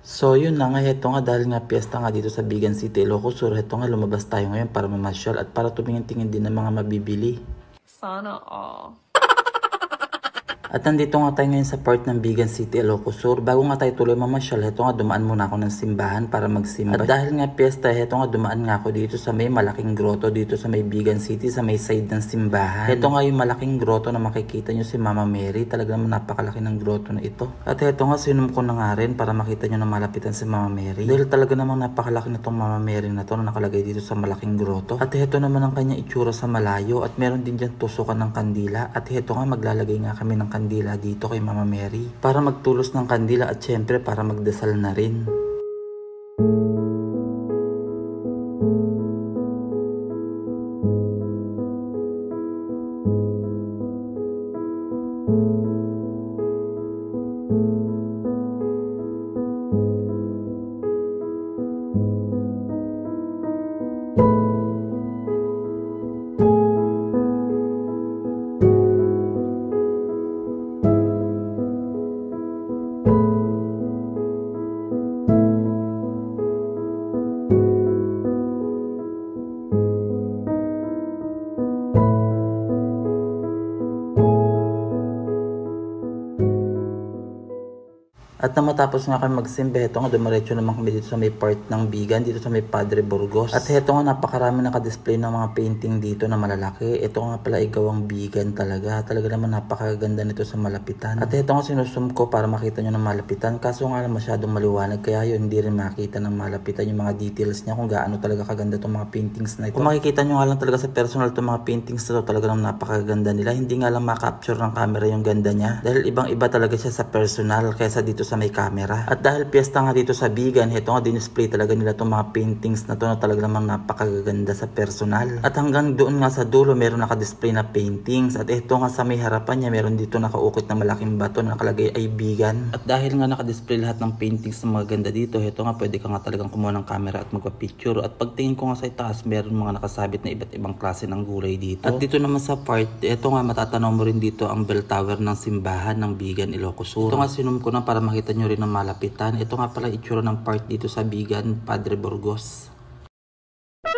So yun na nga, heto nga dahil nga piyesta nga dito sa Bigan City, Ilocos Sur, heto nga lumabas tayo ngayon para mamasyal at para tumingin-tingin din ng mga mabibili. Sana all. At nandito nga tayo ngayon sa part ng Bigan City, Ilocos Sur. Bago nga tayo tuloy mamasyal, heto nga dumaan muna ako ng simbahan para magsimba. At dahil nga piyesta, heto nga dumaan nga ako dito sa may malaking grotto dito sa may Bigan City, sa may side ng simbahan. Heto nga yung malaking grotto na makikita nyo si Mama Mary. Talaga naman napakalaki ng grotto na ito. At heto nga sinum ko na nga rin para makita nyo na malapitan si Mama Mary. Dahil talaga namang napakalaki na tong Mama Mary na to na nakalagay dito sa malaking grotto. At heto naman ang kanya itsura sa malayo at meron din dyan tusukan ng kandila. At heto nga maglalagay nga kami ng kandila dito kay Mama Mary para magtulos ng kandila at syempre para magdasal na rin. At na matapos nga kami magsimba, heto nga dumiretso naman kami dito sa may part ng Bigan, dito sa may Padre Burgos. At heto nga napakarami naka-display ng mga painting dito na malalaki. Ito nga pala ay gawang Bigan talaga. Talaga naman napakaganda nito sa malapitan. At heto nga sinusum ko para makita nyo ng malapitan. Kaso nga lang masyadong maliwanag kaya yun hindi rin makita ng malapitan yung mga details niya kung gaano talaga kaganda itong mga paintings na ito. Kung makikita nyo nga lang talaga sa personal itong mga paintings na ito, talaga naman napakaganda nila. Hindi nga lang makapture ng camera yung ganda niya. Dahil ibang iba talaga siya sa personal kaysa dito sa may camera. At dahil piyesta nga dito sa Bigan, heto nga dinisplay talaga nila itong mga paintings na to na talaga namang napakaganda sa personal. At hanggang doon nga sa dulo meron nakadisplay na paintings. At ito nga sa may harapan niya meron dito nakaukit na malaking bato na nakalagay ay Bigan. At dahil nga nakadisplay lahat ng paintings na maganda dito, heto nga pwede ka nga talagang kumuha ng camera at magpa-picture. At pagtingin ko nga sa itaas meron mga nakasabit na iba't ibang klase ng gulay dito. At dito naman sa part, ito nga matatanaw mo rin dito ang bell tower ng simbahan ng Bigan, Ilocos Sur. Ito nga sinum ko na para makita nyo rin ng malapitan. Ito nga pala itsura ng part dito sa Bigan, Padre Burgos.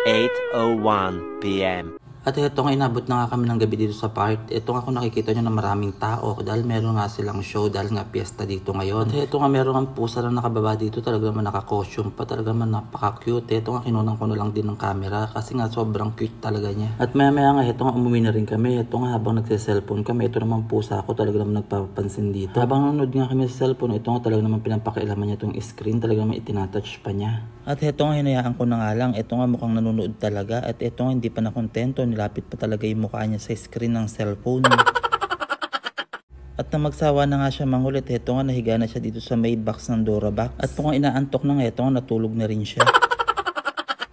8:01 p.m. At ito nga inabot na nga kami ng gabi dito sa part. Ito nga kung nakikita nyo na maraming tao dahil meron nga silang show dahil nga piyesta dito ngayon. At ito nga meron nga pusa na nakababa dito, talaga naman naka-costume pa, talaga naman napaka-cute. Ito nga kinunan ko na lang din ng camera kasi nga sobrang cute talaga niya. At maya maya nga ito nga umuwi na rin kami. Ito nga habang nagse-cellphone kami, ito naman pusa ako talaga naman nagpapansin dito. Habang nanonood nga kami sa cellphone, ito nga talaga naman pinapakailaman niya itong screen, talaga naman itinatouch pa niya. At ito nga hinayaan ko na nga lang, ito nga mukhang nanonood talaga at ito nga hindi pa nakontento, nilapit pa talaga yung mukha niya sa screen ng cellphone. At na magsawa na nga siya mangulit, ito nga nahiga na siya dito sa may box ng Durabox. At kung inaantok na nga, ito nga natulog na rin siya.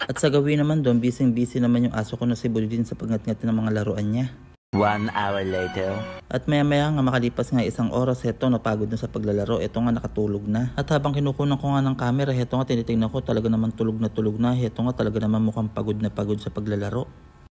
At sa gawin naman doon, busy naman yung aso ko na si Budin sa pagngat-ngat ng mga laruan niya. 1 hour later. At maya nga makalipas nga isang oras, heto napagod na sa paglalaro, eto nga nakatulog na. At habang kinukunan ko nga ng camera, heto nga tinitingnan ko, talaga naman tulog na, heto nga talaga naman mukhang pagod na pagod sa paglalaro.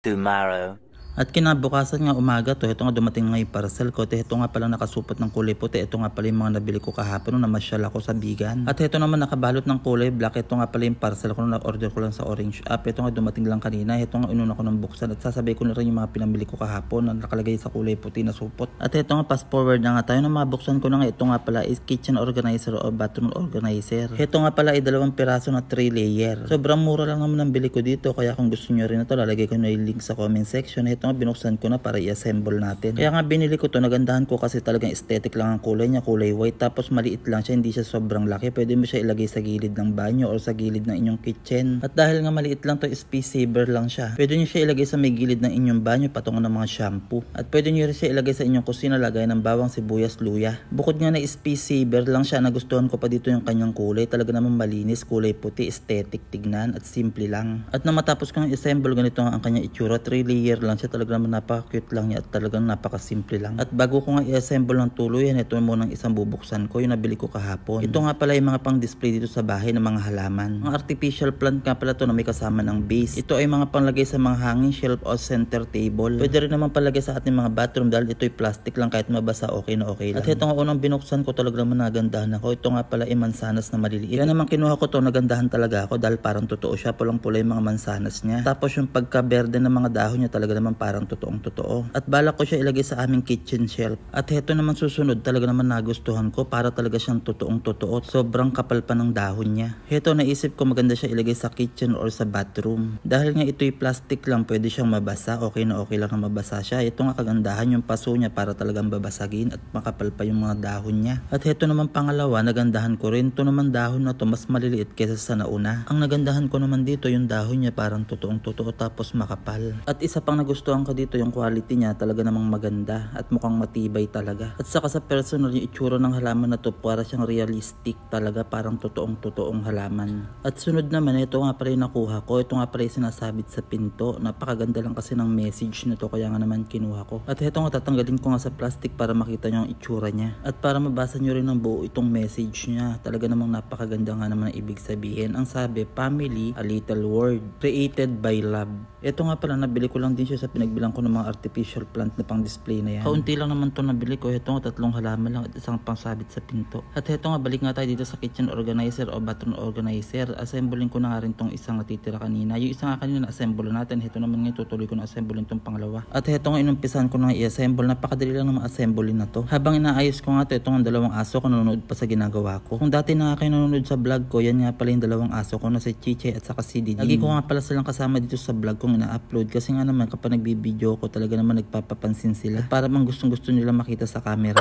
Tomorrow. At kinabukasan nga umaga to, ito nga dumating nga yung parcel ko. Ito nga palang nakasupot ng kulay puti. Ito nga pala yung mga nabili ko kahapon nung namasyal ako sa Bigan. At ito naman nakabalot ng kulay black. Ito nga pala yung parcel ko nung na-order ko lang sa Orange App. Ito nga dumating lang kanina. Ito nga inuna ko ng buksan at sasabay ko na rin yung mga pinamili ko kahapon na nakalagay sa kulay puti na supot. At ito nga fast forward na nga tayo na mabuksan ko na nga. Ito nga pala is kitchen organizer o bathroom organizer. Ito nga pala ay 2 piraso na 3 layer. Sobrang mura lang naman ang bili ko dito. Kaya kung gusto nyo rin ito, lalagay ko na yung link sa comment section. Ito nga binuksan ko na para i-assemble natin. Kaya nga binili ko to, nagandahan ko kasi talagang aesthetic lang ang kulay niya, kulay white, tapos maliit lang siya, hindi siya sobrang laki. Pwede mo siya ilagay sa gilid ng banyo or sa gilid ng inyong kitchen. At dahil nga maliit lang to, space saver lang siya. Pwede niyo siya ilagay sa may gilid ng inyong banyo patungan ng mga shampoo. At pwede niyo rin siya ilagay sa inyong kusina, lagay ng bawang, sibuyas, luya. Bukod nga na space saver lang siya, nagustuhan ko pa dito yung kanyang kulay. Talaga naman malinis, kulay puti, aesthetic tignan at simple lang. At na matapos kong assemble, ganito nga ang kanyang itsura. 3 layer lang siya, talaga naman napaka-cute lang niya at talagang napaka-simple lang. At bago ko nga i-assemble ng tuluyan, ito muna ang isang bubuksan ko, yung nabili ko kahapon. Ito nga pala yung mga pang-display dito sa bahay ng mga halaman. Mga artificial plant nga pala to na may kasama ng base. Ito ay mga panglagay sa mga hanging shelf o center table. Pwede rin naman palagay sa ating mga bathroom dahil ito'y plastic lang, kahit mabasa okay na okay lang. At ito nga unang binuksan ko, talaga naman nagandahan ako. Ito nga pala ay mansanas na maliliit. Yan naman kinuha ko to, nagandahan talaga ako dahil parang totoo siya, pulang-pula yung mga mansanas niya. Tapos yung pagka-berde ng mga dahon niya talaga naman parang totoong totoo. At balak ko siya ilagay sa aming kitchen shelf. At ito naman susunod, talaga naman nagustuhan ko, para talaga siyang totoong totoo. Sobrang kapal pa ng dahon niya. Ito naisip ko maganda siya ilagay sa kitchen or sa bathroom. Dahil nga ito'y plastic lang, pwede siyang mabasa. Okay na okay lang na mabasa siya. Ito nga kagandahan, yung paso niya para talagang babasagin at makapal pa yung mga dahon niya. At ito naman pangalawa, nagandahan ko rin. Ito naman dahon na to mas maliliit kaysa sa nauna. Ang nagandahan ko naman dito, yung dahon niya parang totoong totoo tapos makapal. At isa pang nagustuhan ko dito, yung quality niya talaga namang maganda at mukhang matibay talaga. At saka sa personal, yung itsura ng halaman na to para siyang realistic talaga, parang totoong halaman. At sunod naman, ito nga pala yung nakuha ko. Ito nga pala yung sinasabit sa pinto. Napakaganda lang kasi ng message na to, kaya nga naman kinuha ko. At ito nga tatanggalin ko nga sa plastic para makita nyo ang itsura niya. At para mabasa nyo rin ng buo itong message niya. Talaga namang napakaganda nga naman ang ibig sabihin. Ang sabi, family, a little word, created by love. Ito nga pala, nabili ko lang din siya sa pinagbilang ko ng mga artificial plant na pang display na yan. Kaunti lang naman to nabili ko. Ito nga 3 halaman lang at isang pangsabit sa pinto. At ito nga, balik nga tayo dito sa kitchen organizer o bathroom organizer. Assemblein ko na nga rin tong isang natitira kanina. Yung isang nga kanina na-assemble natin. Ito naman nga tutuloy ko na assemblein tong pangalawa. At ito nga inumpisan ko na i-assemble. Napakadali lang na ma-assemblein na to. Habang inaayos ko nga ito nga 2 aso ko nanonood pa sa ginagawa ko. Kung dati na kayo nanonood sa vlog ko, yan nga pala yung 2 aso ko na si Chiche at saka si Didi. Lagi ko nga pala silang kasama dito sa vlog kong ina-upload kasi nga naman kapag nagbibideo ko talaga naman nagpapapansin sila. At para bang gustong-gusto nila makita sa camera.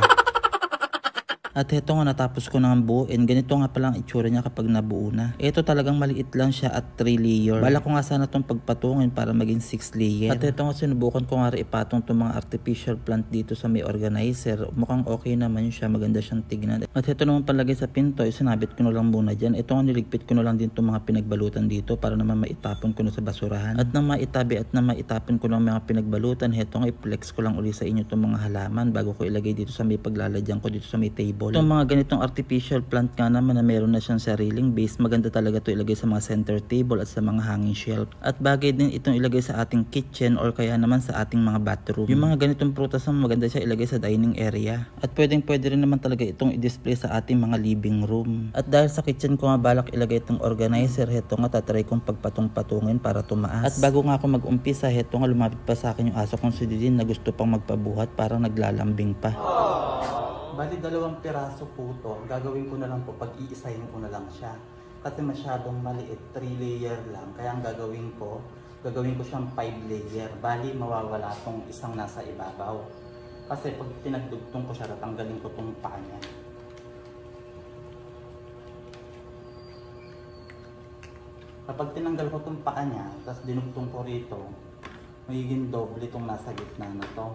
At ito nga natapos ko nang buuin. Ganito nga pala ang itsura niya kapag nabuo na. Ito talagang maliit lang siya at 3 layer. Bala ko nga sana itong pagpatungin para maging 6 layer. At ito nga sinubukan ko nga rin ipatong itong mga artificial plant dito sa may organizer. Mukhang okay naman siya, maganda siyang tignan. At ito naman palagay sa pinto, sinabit ko na lang muna dyan. Ito nga niligpit ko na lang din itong mga pinagbalutan dito para naman maitapon ko na sa basurahan. At nang maitabi at nang maitapon ko ng mga pinagbalutan, ito nga i-flex ko lang uli sa inyo itong mga halaman bago ko ilagay dito sa may paglalagyan ko dito sa may table. Itong mga ganitong artificial plant nga naman na meron na siyang sariling base, maganda talaga to ilagay sa mga center table at sa mga hanging shelf. At bagay din itong ilagay sa ating kitchen or kaya naman sa ating mga bathroom. Yung mga ganitong prutas naman maganda siya ilagay sa dining area. At pwede rin naman talaga itong i-display sa ating mga living room. At dahil sa kitchen ko nga balak ilagay itong organizer, heto nga tatry kong pagpatong-patungin para tumaas. At bago nga ako mag-umpisa, heto nga lumapit pa sa akin yung aso kong si Didin na gusto pang magpabuhat, parang naglalambing pa. Bali 2 piraso po to. Gagawin ko na lang po, pag-iisahin ko na lang siya. Kasi masyadong maliit, 3 layer lang. Kaya ang gagawin ko siyang 5 layer. Bali mawawala tong isang nasa ibabaw. Kasi pag pinagdugtong ko siya, tatanggalin ko tong paa niya. Kapag tinanggal ko tong paa niya, tapos dinugtong ko rito, magiging doble itong nasa gitna na to.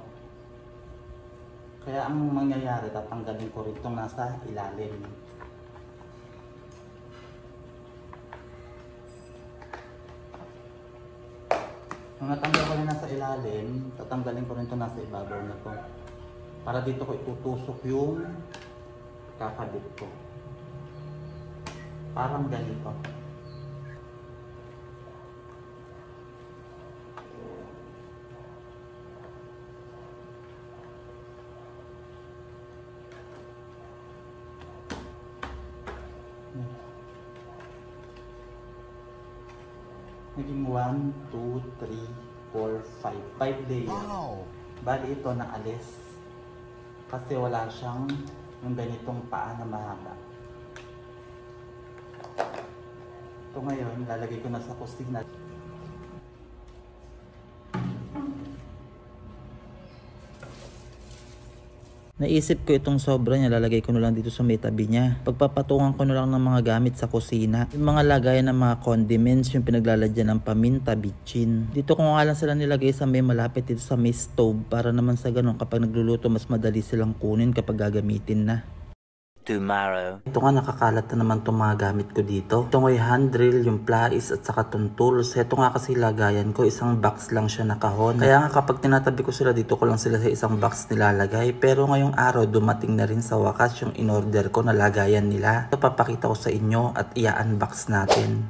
Kaya ang mangyayari, tatanggalin ko rin itong nasa ilalim. Nung natanggal ko rin nasa ilalim, tatanggalin ko rin itong nasa ibabaw na to. Para dito ko itutusok yung kakabit ko. Parang ganito. Naging 1, 2, 3, 4, 5. 5 layer. Wow. Bali ito naalis. Kasi wala siyang yung ganitong paa na mahaba. Ito ngayon, lalagay ko na sa kusina. Naisip ko itong sobra niya, lalagay ko na lang dito sa may tabi niya. Pagpapatungan ko na lang ng mga gamit sa kusina. Yung mga lagayan ng mga condiments, yung pinaglalagyan ng paminta, bitchin. Dito ko nga lang sila nilagay sa may malapit dito sa may stove para naman sa ganun kapag nagluluto mas madali silang kunin kapag gagamitin na. Tomorrow. Ito nga, nakakalat na naman itong mga gamit ko dito. Ito nga yung hand drill, yung plais at saka itong tools. Ito nga kasi lagayan ko, isang box lang siya na kahon. Kaya nga kapag tinatabi ko sila dito ko lang sila sa isang box nilalagay. Pero ngayong araw dumating na rin sa wakas yung in-order ko na lagayan nila. Ito papakita ko sa inyo at i-unbox natin.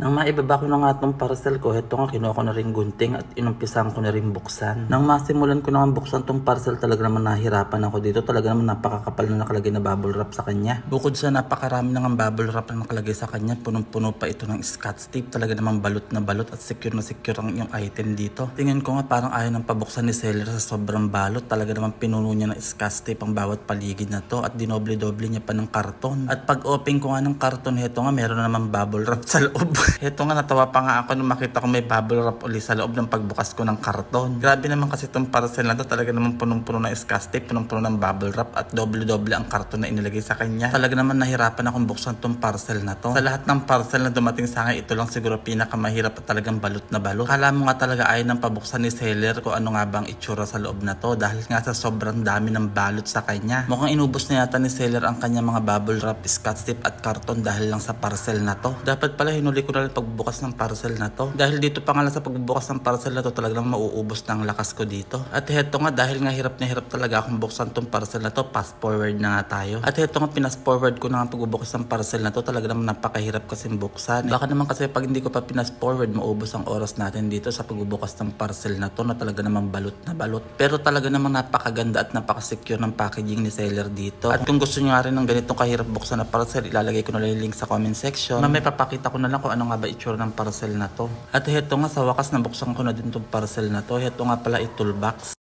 Nang maibaba ko na nga itong parcel ko, ito nga kinuha ko na rin gunting at inumpisahan ko na rin buksan. Nang masimulan ko na nga buksan itong parcel, talaga naman nahirapan ako dito. Talaga naman napakakapal na nakalagay na bubble wrap sa kanya. Bukod sa napakarami na nga bubble wrap na nakalagay sa kanya, punong-puno pa ito ng scotch tape. Talaga naman balot na balot at secure na secure ang yung item dito. Tingin ko nga parang ayaw ng pabuksan ni seller sa sobrang balot. Talaga naman pinuno niya ng scotch tape ang bawat paligid na to at dinoble-doble niya pa ng karton. At pag open ko nga ng karton, ito nga meron na naman bubble wrap sa loob. Ito nga, natawa pa nga ako nung makita ko may bubble wrap uli sa loob ng pagbukas ko ng karton. Grabe naman kasi itong parcel na to, talaga naman punong-puno ng scotch tape, punong-puno ng bubble wrap at doble-doble ang karton na inilagay sa kanya. Talaga naman nahirapan akong buksan itong parcel na to. Sa lahat ng parcel na dumating sa akin, ito lang siguro pinakamahirap at talagang balot na balot. Kala mo nga talaga ayaw ng pabuksan ni seller kung ano nga bang itsura sa loob na to dahil nga sa sobrang dami ng balot sa kanya. Mukhang inubos na yata ni seller ang kanya mga bubble wrap, scotch tape at karton dahil lang sa parcel na to. Dapat pala hinuli ko na rin pagbukas ng parcel na to. Dahil dito pa nga lang sa pagbubukas ng parcel na to, talagang mauubos na ang lakas ko dito. At heto nga, dahil nga hirap na hirap talaga akong buksan tong parcel na to, fast forward na nga tayo. At heto nga, pinas forward ko na ang pagbubukas ng parcel na to, talaga naman napakahirap kasi buksan. Baka naman kasi pag hindi ko pa pinas forward, maubos ang oras natin dito sa pagbubukas ng parcel na to na talaga naman balot na balot. Pero talaga naman napakaganda at napaka-secure ng packaging ni seller dito. At kung gusto nyo nga rin ng ganitong kahirap buksan na parcel, ilalagay ko na lang yung link sa comment section. Mamaya papakita ko na lang kung ano nga ba itsura ng parcel na to. At heto nga, sa wakas nabuksan ko na din tong parcel na to. Heto nga pala toolbox.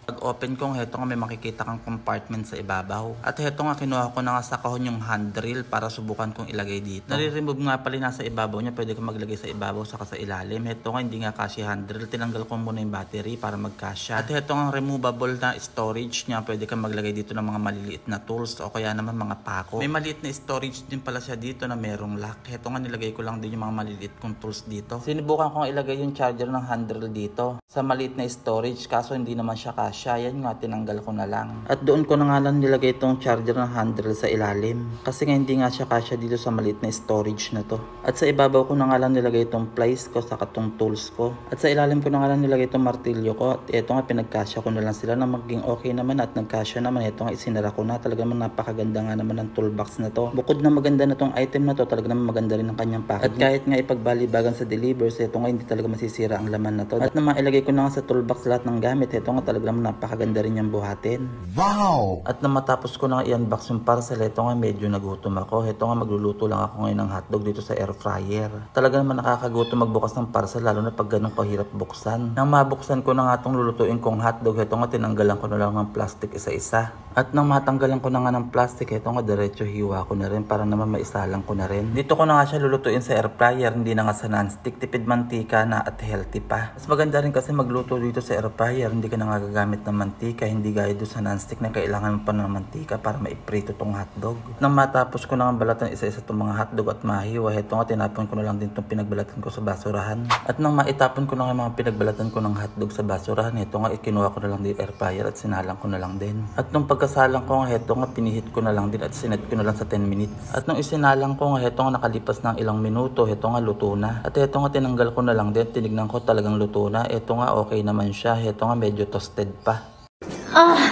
Pag-open ko, heto nga may makikita kang compartment sa ibabaw. At heto nga, kinuha ko na nga sa kahon yung hand drill para subukan kong ilagay dito. Nare-remove nga pala nasa ibabaw niya. Pwede kong maglagay sa ibabaw saka sa ilalim. Heto nga, hindi nga kasya hand drill. Tinanggal ko muna yung battery para magkasya. At heto nga, removable na storage niya. Pwede kang maglagay dito ng mga maliliit na tools o kaya naman mga pako. May maliit na storage din pala siya dito na merong lock. Heto nga, nilagay ko lang din yung mga maliliit kong tools dito. Sinubukan ko nga ilagay yung charger ng hand drill dito sa maliit na storage, kaso hindi naman siya kasya. Yan nga, tinanggal ko na lang. At doon ko na nga lang nilagay itong charger ng handle sa ilalim. Kasi nga hindi nga siya kasya dito sa maliit na storage na to. At sa ibabaw ko na nga lang nilagay itong plies ko sa itong tools ko. At sa ilalim ko na nga lang nilagay itong martilyo ko. At ito nga, pinagkasya ko na lang sila na maging okay naman at nagkasya naman. Ito nga, isinara ko na. Talaga naman napakaganda nga naman ng toolbox na to. Bukod na maganda na tong item na to, talaga naman maganda rin ang kanyang packaging. At kahit nga ipagbalibagan sa delivers, ito nga hindi talaga masisira ang laman na to. At naman ilagay ko na nga sa toolbox lahat ng gamit. Ito nga talaga naman napakaganda rin yung buhatin. Wow! At nang matapos ko na i-unbox yung parcel, ito nga medyo nagutom ako. Ito nga magluluto lang ako ngayon ng hotdog dito sa air fryer. Talaga naman nakakagutom magbukas ng parcel lalo na pag ganun kahirap buksan. Nang mabuksan ko na nga itong lulutuin kong hotdog, ito nga tinanggalan ko na lang ng plastic isa-isa. At nang matanggalan ko na nga ng plastic, ito nga diretso hiwa ko na rin para naman maisalang ko na rin. Dito ko na nga siya lulutuin sa air fryer, hindi na nga sa non-stick. Tipid mantika na at healthy pa. Mas maganda rin kasi magluto dito sa air fryer, hindi ka na nga gagamit ng mantika, hindi gaya doon sa non-stick na kailangan mo pa ng mantika para maiprito tong hotdog. Nang matapos ko na nga balatan isa-isa itong mga hotdog at mahiwa, ito nga tinapon ko na lang din itong pinagbalatan ko sa basurahan. At nang maitapon ko na nga mga pinagbalatan ko ng hotdog sa basurahan, ito nga ikinuha ko na lang din air fryer at sinalang ko na lang din. At nung pagkasalang ko nga, ito nga pinihit ko na lang din at sinet ko na lang sa 10 minutes. At nung isinalang ko nga, ito nga nakalipas ng ilang minuto, ito nga luto na. At ito nga tinanggal ko na lang din, tinignan ko talagang luto na. Ito nga okay naman siya, ito nga medyo toasted pa.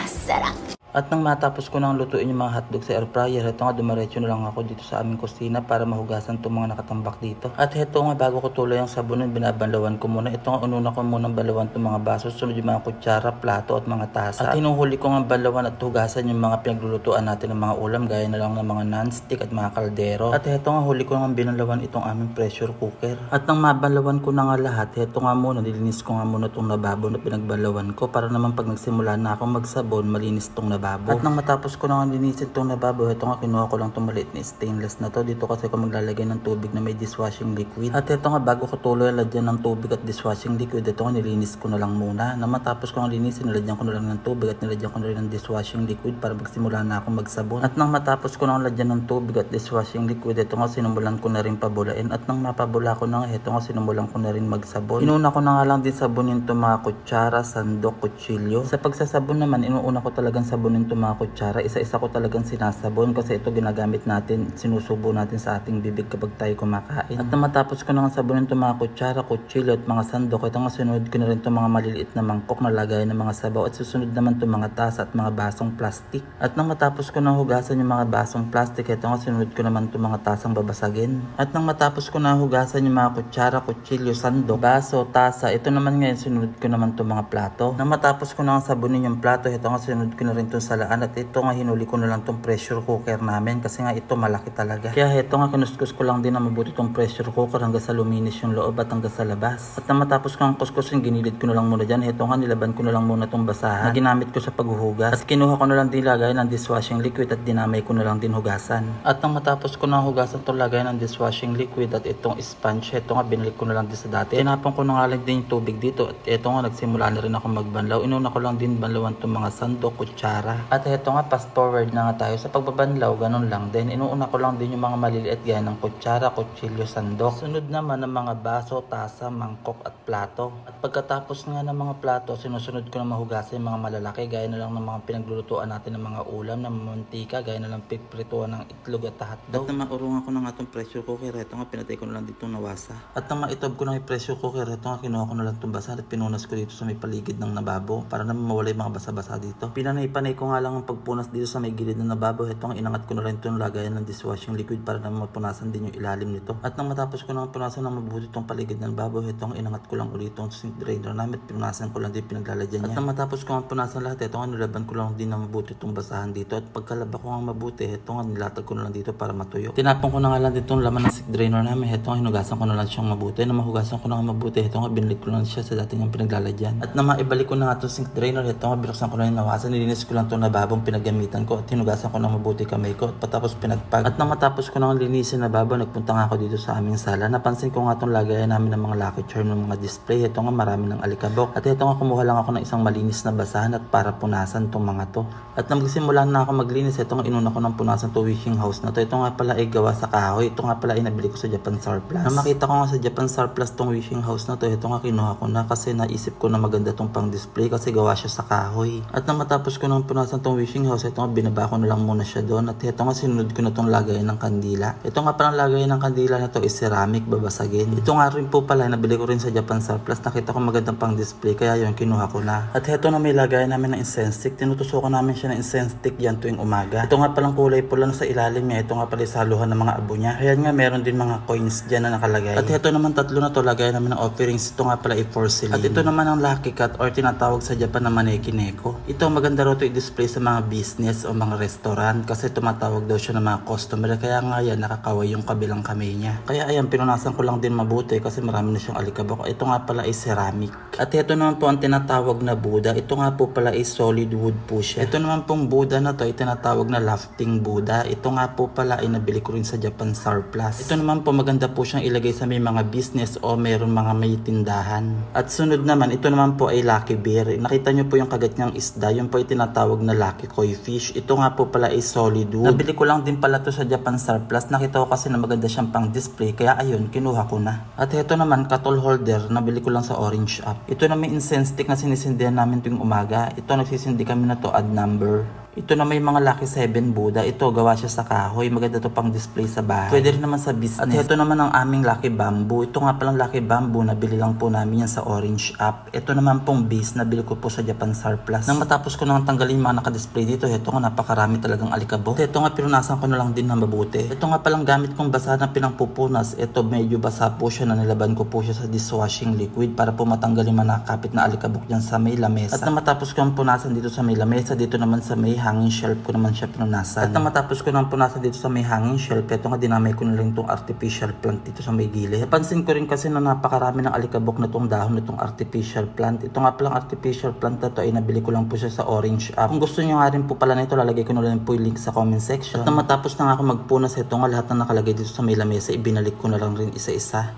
Sarap. At nang matapos ko nang lutuin yung mga hotdog sa air fryer, heto nga dumiretso na lang ako dito sa aming kusina para mahugasan itong mga nakatambak dito. At heto nga bago ko tuloy ang sabunin, binabanlawan ko muna. Ito nga ununa ko munang balawan itong mga baso, sunod yung mga kutsara, plato at mga tasa. At hinuhuli ko nga balawan at hugasan yung mga pinaglulutuan natin ng mga ulam gaya na lang ng mga non-stick at mga kaldero. At heto nga huli ko nga binalawan itong aming pressure cooker. At nang mabalawan ko na nga lahat, heto nga muna nilinis ko nga muna itong lababo na pinagbalawan ko para naman pag nagsimula na akong magsabon, malinis itong lababo. lababo. At nang matapos ko na nga linisin itong lababo, ito nga kinuha ko lang itong maliit na stainless na to. Dito kasi ako maglalagay ng tubig na may dishwashing liquid. At ito nga bago ko tuloy lagyan ng tubig at dishwashing liquid, ito nga nilinis ko na lang muna. Na matapos ko nga linisin, nilagyan ko na lang ng tubig at nilagyan ko na rin ng dishwashing liquid para magsimula na ako magsabon. At nang matapos ko na lagyan ng tubig at dishwashing liquid, ito nga sinumulan ko na rin pabulain. At nang mapabula ko na nga, ito nga sinumulan ko na rin magsabon. Inuna ko na nga lang din sabunin itong mga kutsara, sandok, kutsilyo. Sa pagsasabon naman, inuuna ko talagang sabunin itong mga kutsara. Isa-isa ko talagang sinasabon kasi ito ginagamit natin, sinusubo natin sa ating bibig kapag tayo kumakain. At nang matapos ko na nga sabunin itong mga kutsara, kutsilyo at mga sandok, ito nga sunod ko na rin itong mga maliliit na mangkok na lagayan ng mga sabaw at susunod naman itong mga tasa at mga basong plastic. At nang matapos ko na hugasan yung mga basong plastic, ito nga sunod ko naman itong mga tasang babasagin. At nang matapos ko na hugasan yung mga kutsara, kutsilyo, sandok, baso, tasa, ito naman ngayon sunod ko naman itong mga plato. Nang matapos ko na sabunin yung plato, ito nga sunod ko na rin itong salaan at ito nga hinuli ko na lang itong pressure cooker namin kasi nga ito malaki talaga. Kaya ito nga kinuskus ko lang din na mabuti itong pressure cooker hanggang sa luminis yung loob at hanggang sa labas. At nang matapos ko ang kuskusin, ginilid ko na lang muna dyan. Ito nga nilaban ko na lang muna itong basahan na ginamit ko sa paghuhugas. At kinuha ko na lang din lagay ng dishwashing liquid at dinamay ko na lang din hugasan. At nang matapos ko na hugasan itong lagay ng dishwashing liquid at itong sponge, ito nga binalik ko na lang din sa dati. Tinapon ko na nga lang din yung tubig dito at ito nga nagsimula na rin ako magbanlaw. Inuna ko lang din banlawan itong mga sandok, kutsara. At ito nga fast forward na nga tayo sa pagbabanlaw, ganun lang din. Inuuna ko lang din yung mga maliliit gaya ng kutsara, kutsilyo, sandok. Sunod naman ang mga baso, tasa, mangkok at plato. At pagkatapos nga ng mga plato, sinusunod ko na mahugasan yung mga malalaki gaya na lang ng mga pinaglulutuan natin ng mga ulam na mantika, gaya na lang pigprituan ng itlog at hotdog. At nang maurungan ko na nga itong pressure cooker, ito nga pinatay ko na lang dito nawasa. At nang maitob ko na yung pressure cooker, ito nga kinuha ko na lang itong basa at pinunas ko dito sa may paligid ng nababo para naman mawala yung mga basa-basa dito. Pinanay-panay ko nga lang ang pagpunas dito sa may gilid ng nababo. Ito nga inangat ko na rin itong lagayan ng dishwashing liquid para naman mapunasan din yung ilalim nito. At nang matapos ko na punasan ng mabuti itong paligid ng nababo, ito nga inangat ko lang ulit itong sink drainer namin at pinunasan ko lang din pinaglalagyan niya. At nang matapos ko nga punasan lahat, ito nga nilaban ko lang din na mabuti itong basahan dito. At pagkalaba ko nga mabuti, ito nga nilatag ko na lang dito para matuyo. Tinapon ko na nga lang dito yung laman ng sink drainer namin. Ito nga hinugasan ko na lang siyang mabuti. Na mahugasan ko na nga mabuti, ito nga binalik ko lang siya sa dati niyang pinaglalagyan. At nang maibalik ko na nga itong sink drainer, ito nga binuksan ko na yung nawasan. Nilinis ko lang itong nababong pinagamitan ko at hinugasan ko na mabuti kamay ko at patapos pinagpag. At nang matapos ko na linisin na babo, nagpunta nga ako dito sa aming sala. Napansin ko nga itong lagayan namin ng mga lucky charm ng mga display. Ito nga marami ng alikabok. At ito nga kumuha lang ako ng isang malinis na basahan at para punasan itong mga to. At nang magsimula na ako maglinis, ito nga inuna ko ng punasan to wishing house na to. Ito nga pala ay gawa sa kahoy. Ito nga pala ay nabili ko sa Japan Surplus. Nang makita ko nga sa Japan Surplus tong wishing house na to, ito nga kinuha ko na kasi naisip ko na maganda tong pang display kasi gawa siya sa kahoy. At nang matapos ko nang punasan tong wishing house, ito nga binaba ko na lang muna siya doon. At ito nga sinunod ko na tong lagayan ng kandila. Ito nga palang lagayan ng kandila na to is ceramic, babasagin. Ito nga rin po pala, nabili ko rin sa Japan Surplus. Nakita ko magandang pang display kaya yun kinuha ko na. At ito na may lagayan namin ng incense stick. Tinutusukan namin siya ng incense stick yan tuwing umaga. Ito nga palang kulay pula na sa ilalim niya. Ito nga pala saluhan ng mga abo niya. Ayan nga meron din mga coins dyan na nakalagay. At ito naman tatlo na to lagayan namin ng offerings. Ito nga pala ay porcelain. At ito naman ang lucky cat or tinatawag sa Japan na maneki-neko. Ito maganda raw to i-display sa mga business o mga restaurant kasi tumatawag daw siya ng mga customer. Kaya nga yan nakakaway yung kabilang kamay niya. Kaya ayan pinunasan ko lang din mabuti kasi marami na siyang alikabok. Ito nga pala ay ceramic. At ito naman po ang tinatawag na Buddha. Ito nga po pala ay solid wood po siya. Ito naman pong Buddha na to ay tinatawag na lofting Buddha. Ito nga po pala ay nabili ko rin sa Japan Surplus. Ito naman po maganda po siyang ilagay sa may mga business o meron mga may tindahan. At sunod naman, ito naman po ay Lucky Bear. Nakita nyo po yung kagat niyang isda. Yun po ay tinatawag na Lucky Koi Fish. Ito nga po pala ay solid wood. Nabili ko lang din pala to sa Japan Surplus. Nakita ko kasi na maganda siyang pang display. Kaya ayun, kinuha ko na. At ito naman, cattle holder. Nabili ko lang sa Orange App. Ito na may incense stick na sinisindihan namin tuwing umaga. Ito nagsisindi kami na to odd number. Ito na may mga Lucky 7 Buddha. Ito gawa siya sa kahoy. Maganda to pang display sa bahay. Pwede rin naman sa business. At ito naman ang aming Lucky Bamboo. Ito nga palang Lucky Bamboo. Nabili lang po namin yan sa Orange App. Ito naman pong base. Nabili ko po sa Japan Surplus. Nang matapos ko nang tanggalin mga nakadisplay dito, ito nga napakarami talagang alikabok. Ito nga pinunasan ko na lang din na mabuti. Ito nga palang gamit kong basa na pinangpupunas. Ito medyo basa po siya na nilaban ko po siya sa dishwashing liquid para po matanggal yung mga nakakapit na alikabok dyan sa may lamesa. At nang matapos ko ang punasan dito sa may lamesa, dito naman sa may hanging shelf ko naman siya punasan. At nang matapos ko nang punasan dito sa may hanging shelf, eto nga dinamay ko na lang itong artificial plant dito sa may gilid. Napansin ko rin kasi na napakarami ng alikabok na itong dahon na itong artificial plant. Ito nga palang artificial plant na to ay nabili ko lang po siya sa Orange App. Kung gusto nyo nga rin po pala nito, lalagay ko na rin po yung link sa comment section. At nang matapos na nga ako magpunas, ito nga lahat na nakalagay dito sa may lamesa, ibinalik ko na lang rin isa-isa.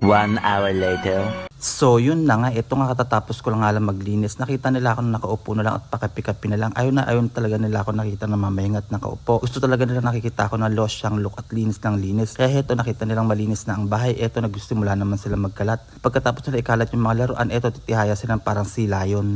One hour later. So yun na nga, ito nga katatapos ko lang nga lang maglinis. Nakita nila ako na nakaupo na lang at pakapi-kapi na lang. Ayun talaga nila ako nakita na mamahingat nakaupo. Gusto talaga nila nakikita ako na lost siyang look at linis ng linis. Kaya eto nakita nilang malinis na ang bahay. Eto nagsimula naman sila magkalat. Pagkatapos nila ikalat yung mga laruan, eto titihaya silang parang si Lion.